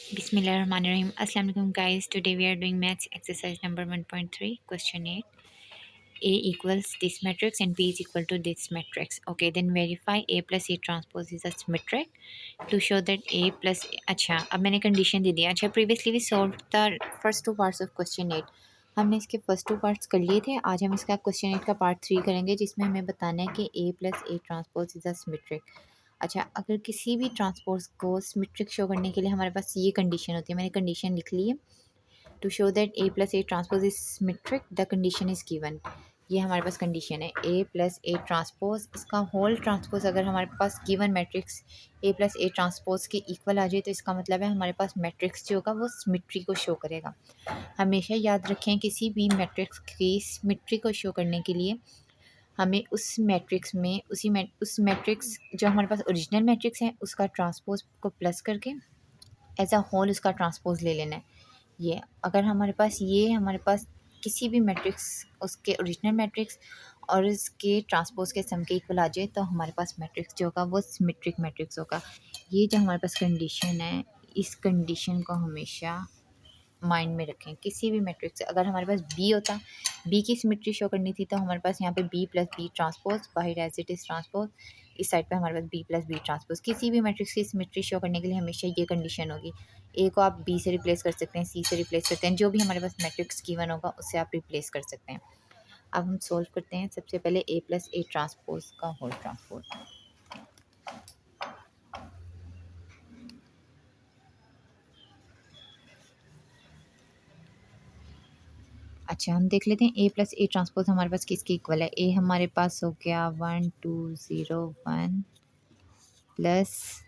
Bismillahirrahmanirrahim. Assalamu alaikum guys. Today we are doing maths exercise number 1.3 question 8. A equals this matrix and B is equal to this matrix. Okay, then verify A plus A transpose is a symmetric to show that A plus अच्छा अब मैंने condition दे दिया. अच्छा previously we solved the first two parts of question 8. हमने इसके first two parts कर लिए थे. आज हम इसका क्वेश्चन 8 का पार्ट 3 करेंगे जिसमें हमें बताना है कि A plus A transpose is a symmetric. अच्छा, अगर किसी भी ट्रांसपोज को सिमेट्रिक शो करने के लिए हमारे पास ये कंडीशन होती है. मैंने कंडीशन लिख ली है. To show that a plus a transpose is symmetric the condition is given. ये हमारे पास कंडीशन है. ए प्लस ए ट्रांसपोज इसका होल ट्रांसपोज अगर हमारे पास given matrix a plus a transpose के इक्वल आ जाए तो इसका मतलब है हमारे पास मैट्रिक्स जो होगा वो सिमेट्री को शो करेगा. हमेशा याद रखें किसी भी मैट्रिक्स की सिमेट्री को शो करने के लिए हमें उस मैट्रिक्स में उस मैट्रिक्स जो हमारे पास ओरिजिनल मैट्रिक्स है उसका ट्रांसपोज को प्लस करके एज अ होल उसका ट्रांसपोज ले लेना है. ये अगर हमारे पास किसी भी मैट्रिक्स उसके ओरिजिनल मैट्रिक्स और इसके ट्रांसपोज के सम के इक्वल आ जाए तो हमारे पास मैट्रिक्स जो होगा वो सिमेट्रिक मैट्रिक्स होगा. ये जो हमारे पास कंडीशन है इस कंडीशन को हमेशा माइंड में रखें. किसी भी मैट्रिक्स अगर हमारे पास बी होता, बी की सिमेट्री शो करनी थी तो हमारे पास यहाँ पे बी प्लस बी ट्रांसपोज बाहर एज इट इज़ ट्रांसपोज, इस साइड पे हमारे पास बी प्लस बी ट्रांसपोज. किसी भी मैट्रिक्स की सिमेट्री शो करने के लिए हमेशा ये कंडीशन होगी. ए को आप बी से रिप्लेस कर सकते हैं, सी से रिप्लेस करते हैं, जो भी हमारे पास मैट्रिक्स गिवन होगा उससे आप रिप्लेस कर सकते हैं. अब हम सोल्व करते हैं. सबसे पहले ए प्लस ए ट्रांसपोज का होल ट्रांसपोज. अच्छा, हम देख लेते हैं ए प्लस ए ट्रांसपोज हमारे पास किसके इक्वल है. ए हमारे पास हो गया 1 2 0 1 प्लस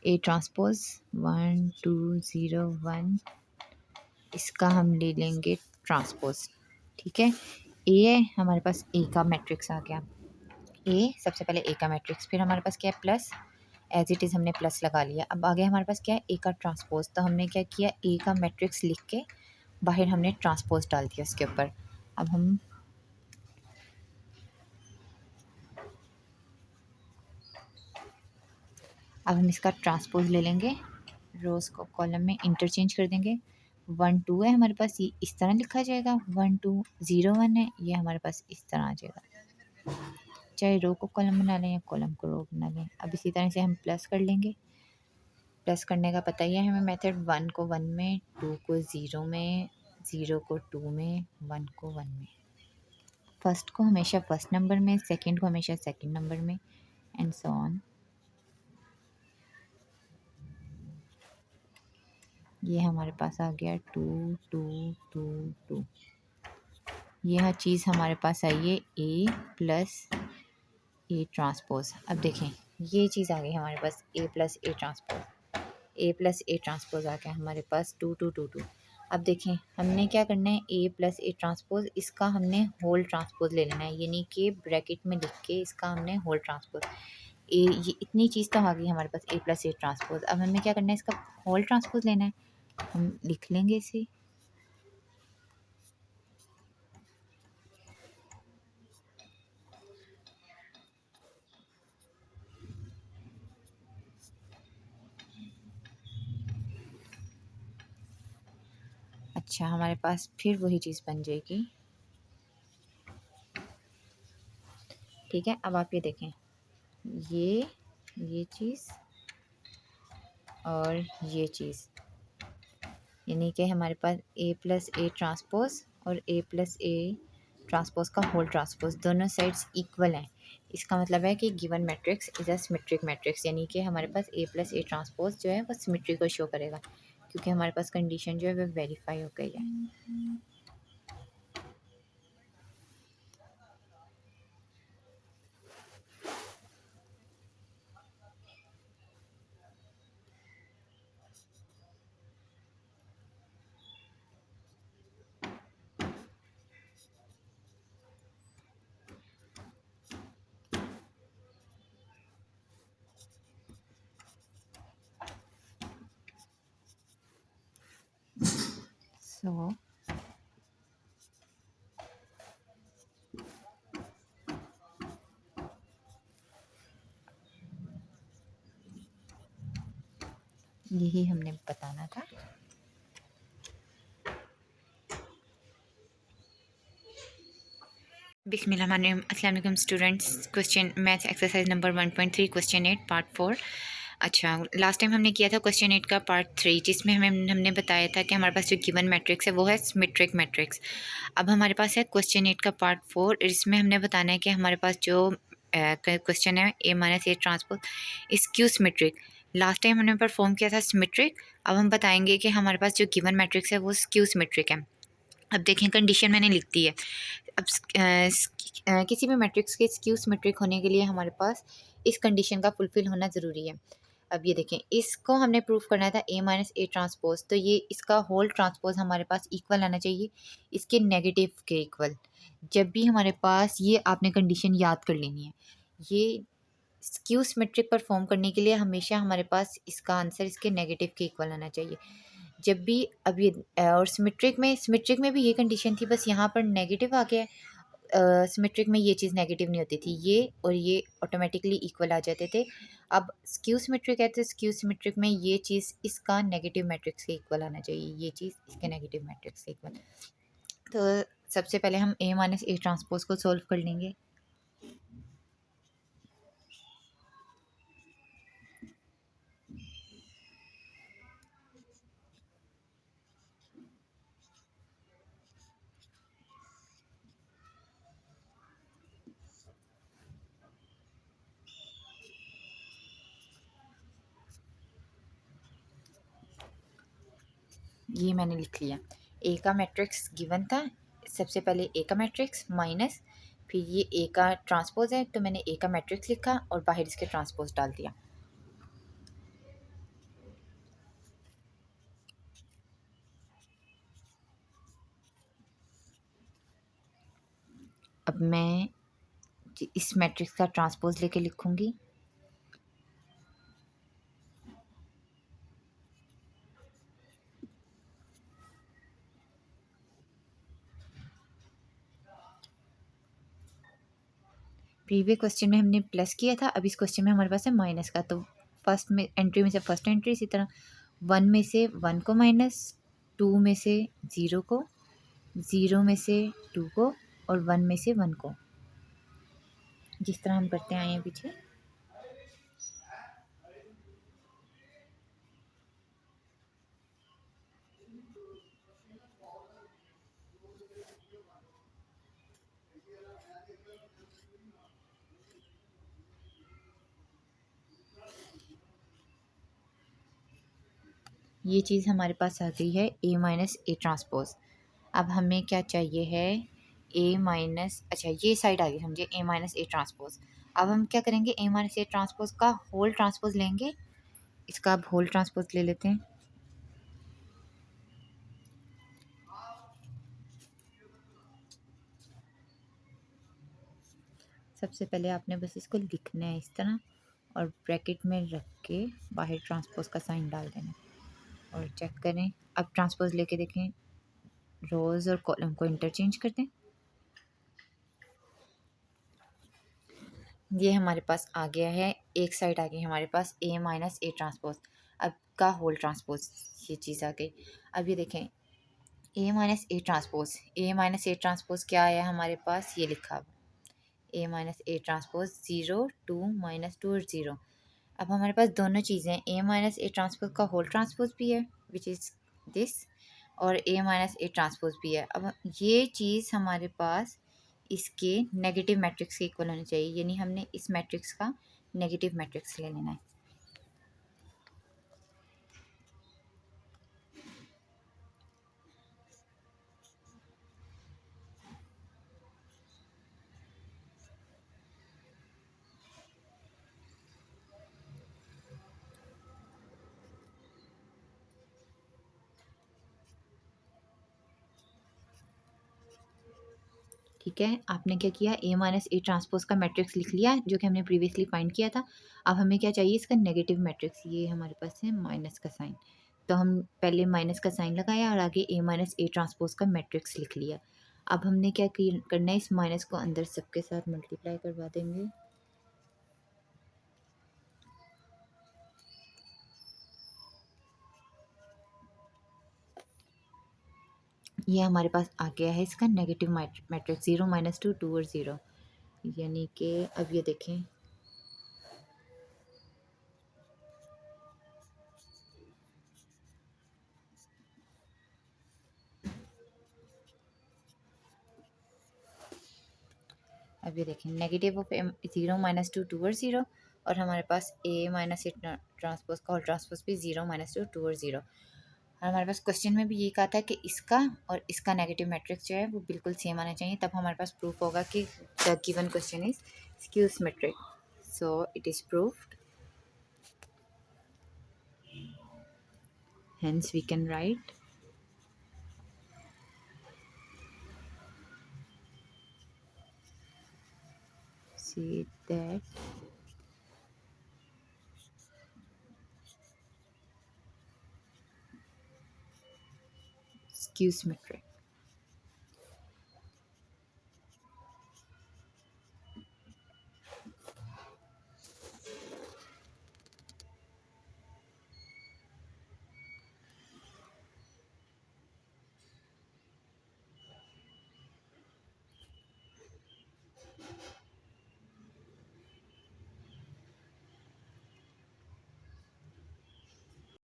ए ट्रांसपोज 1 2 0 1. इसका हम ले लेंगे ट्रांसपोज. ठीक है, ए है हमारे पास ए का मैट्रिक्स आ गया. ए सबसे पहले ए का मैट्रिक्स, फिर हमारे पास क्या है प्लस, एज इट इज़ हमने प्लस लगा लिया. अब आगे हमारे पास क्या है ए का ट्रांसपोज. तो हमने क्या किया, ए का मैट्रिक्स लिख के बाहर हमने ट्रांसपोज डाल दिया उसके ऊपर. अब हम इसका ट्रांसपोज ले लेंगे. रोज़ को कॉलम में इंटरचेंज कर देंगे. 1 2 है हमारे पास, ये इस तरह लिखा जाएगा. 1 2 0 1 है, ये हमारे पास इस तरह आ जाएगा. चाहे रो को कॉलम बना लें या कॉलम को रो बना लें. अब इसी तरह से हम प्लस कर लेंगे. प्लस करने का पता ही है हमें मेथड. 1 को 1 में, 2 को 0 में, 0 को 2 में, 1 को 1 में. फर्स्ट को हमेशा फर्स्ट नंबर में, सेकंड को हमेशा सेकंड नंबर में, एंड सो ऑन. ये हमारे पास आ गया 2 2 2 2. यह चीज़ हमारे पास आई है ए प्लस ए ट्रांसपोज. अब देखें ये चीज़ आ गई हमारे पास a plus a transpose. A plus a transpose आ गया हमारे पास 2 2 2 2. अब देखें हमने क्या करना है, ए प्लस ए ट्रांसपोज इसका हमने होल ट्रांसपोज ले लेना है, यानी कि ब्रैकेट में लिख के इसका हमने होल ट्रांसपोज. ए ये इतनी चीज़ तो आ गई हमारे पास ए प्लस ए ट्रांसपोज. अब हमें क्या करना है, इसका होल ट्रांसपोज लेना है. हम लिख लेंगे इसे. अच्छा, हमारे पास फिर वही चीज़ बन जाएगी. ठीक है, अब आप ये देखें, ये चीज़ और ये चीज़, यानी कि हमारे पास ए प्लस ए ट्रांसपोज और ए प्लस ए ट्रांसपोज का होल ट्रांसपोज दोनों साइड्स इक्वल हैं. इसका मतलब है कि given matrix is a symmetric matrix, यानी कि हमारे पास ए प्लस ए ट्रांसपोज जो है वो सिमेट्री को शो करेगा क्योंकि हमारे पास कंडीशन जो है वो वेरीफाई हो गई है. सो यही हमने बताना था। बिस्मिल्लाहिर्रहमानिर्रहीम। अस्सलाम वालेकुम students. Question maths exercise number 1.3 question 8 part 4। अच्छा, लास्ट टाइम हमने किया था क्वेश्चन 8 का पार्ट 3, जिसमें हमने बताया था कि हमारे पास जो गिवन मैट्रिक्स है वो है सिमेट्रिक मैट्रिक्स। अब हमारे पास है क्वेश्चन 8 का पार्ट 4। इसमें हमने बताना है कि हमारे पास जो क्वेश्चन है A minus A transpose is Q symmetric. Last time हमने परफॉर्म किया था सिमेट्रिक। अब हम बताएंगे कि हमारे पास जो गिवन मैट्रिक्स है वो क्यू सिमेट्रिक है। अब देखें, कंडीशन मैंने लिख दी है। अब किसी भी मैट्रिक्स के स्क्यू सिमेट्रिक होने के लिए हमारे पास इस कंडीशन का फुलफिल होना ज़रूरी है। अब ये देखें, इसको हमने प्रूफ करना था A माइनस ए ट्रांसपोज, तो ये इसका होल ट्रांसपोज हमारे पास इक्वल आना चाहिए इसके नेगेटिव के इक्वल। जब भी हमारे पास ये आपने कंडीशन याद कर लेनी है, ये स्क्यू सिमेट्रिक परफॉर्म करने के लिए हमेशा हमारे पास इसका आंसर इसके नेगेटिव के इक्वल आना चाहिए। जब भी अब ये और सिमेट्रिक में भी ये कंडीशन थी, बस यहाँ पर नेगेटिव आ गया है। सिमेट्रिक में ये चीज़ नेगेटिव नहीं होती थी, ये और ये ऑटोमेटिकली इक्वल आ जाते थे। अब स्क्यू सिमेट्रिक है तो स्क्यू सिमेट्रिक में ये चीज़ इसका नेगेटिव मैट्रिक्स के इक्वल आना चाहिए, ये चीज़ इसके नेगेटिव मैट्रिक्स के इक्वल। तो सबसे पहले हम A माइनस ए ट्रांसपोज को सोल्व कर लेंगे। ये मैंने लिख लिया। ए का मैट्रिक्स गिवन था, सबसे पहले ए का मैट्रिक्स माइनस, फिर ये ए का ट्रांसपोज है तो मैंने ए का मैट्रिक्स लिखा और बाहर इसके ट्रांसपोज डाल दिया। अब मैं इस मैट्रिक्स का ट्रांसपोज लेके लिखूंगी। प्रीवियस क्वेश्चन में हमने प्लस किया था, अब इस क्वेश्चन में हमारे पास है माइनस का, तो फर्स्ट में एंट्री में से फर्स्ट एंट्री, इसी तरह 1 में से 1 को माइनस, 2 में से 0 को, 0 में से 2 को और 1 में से 1 को, जिस तरह हम करते आए हैं पीछे। ये चीज़ हमारे पास आ गई है A माइनस ए ट्रांसपोज। अब हमें क्या चाहिए है A माइनस, अच्छा ये साइड आ गई समझे, A माइनस ए ट्रांसपोज। अब हम क्या करेंगे, A माइनस ए ट्रांसपोज का होल ट्रांसपोज लेंगे। इसका अब होल ट्रांसपोज ले लेते हैं। सबसे पहले आपने बस इसको लिखना है इस तरह और ब्रैकेट में रख के बाहर ट्रांसपोज का साइन डाल देना और चेक करें। अब ट्रांसपोज लेके देखें, रोज़ और कॉलम को इंटरचेंज कर दें। ये हमारे पास आ गया है, एक साइड आ गई हमारे पास A माइनस ए ट्रांसपोज। अब का होल ट्रांसपोज ये चीज़ आ गई। अब ये देखें A minus A transpose, A minus A transpose क्या आया हमारे पास, ये लिखा A माइनस ए ट्रांसपोज 0 2 -2 और 0। अब हमारे पास दोनों चीज़ें हैं, A माइनस ए ट्रांसपोज का होल ट्रांसपोज भी है विच इज़ दिस, और A माइनस ए ट्रांसपोज भी है। अब ये चीज़ हमारे पास इसके नेगेटिव मैट्रिक्स के इक्वल होनी चाहिए, यानी हमने इस मैट्रिक्स का नेगेटिव मैट्रिक्स ले लेना है। ठीक है, आपने क्या किया, A माइनस ए ट्रांसपोज का मैट्रिक्स लिख लिया जो कि हमने प्रीवियसली फाइंड किया था। अब हमें क्या चाहिए, इसका नेगेटिव मैट्रिक्स, ये हमारे पास है माइनस का साइन, तो हम पहले माइनस का साइन लगाया और आगे A माइनस ए ट्रांसपोज का मैट्रिक्स लिख लिया। अब हमने क्या करना है, इस माइनस को अंदर सबके साथ मल्टीप्लाई करवा देंगे। ये हमारे पास आ गया है इसका नेगेटिव मैट्रिक्स, 0 -2 2 और 0। यानी कि अब ये देखें, अब ये देखें नेगेटिव ऑफ एम 0 -2 2 और 0, और हमारे पास ए माइनस ए ट्रांसपोज का होल ट्रांसपोज भी 0 -2 2 और 0। और हमारे पास क्वेश्चन में भी ये कहा था कि इसका और इसका नेगेटिव मैट्रिक्स जो है वो बिल्कुल सेम आना चाहिए, तब हमारे पास प्रूफ होगा कि the given question is skew symmetric. So it is proofed, hence we can write see that skew symmetric.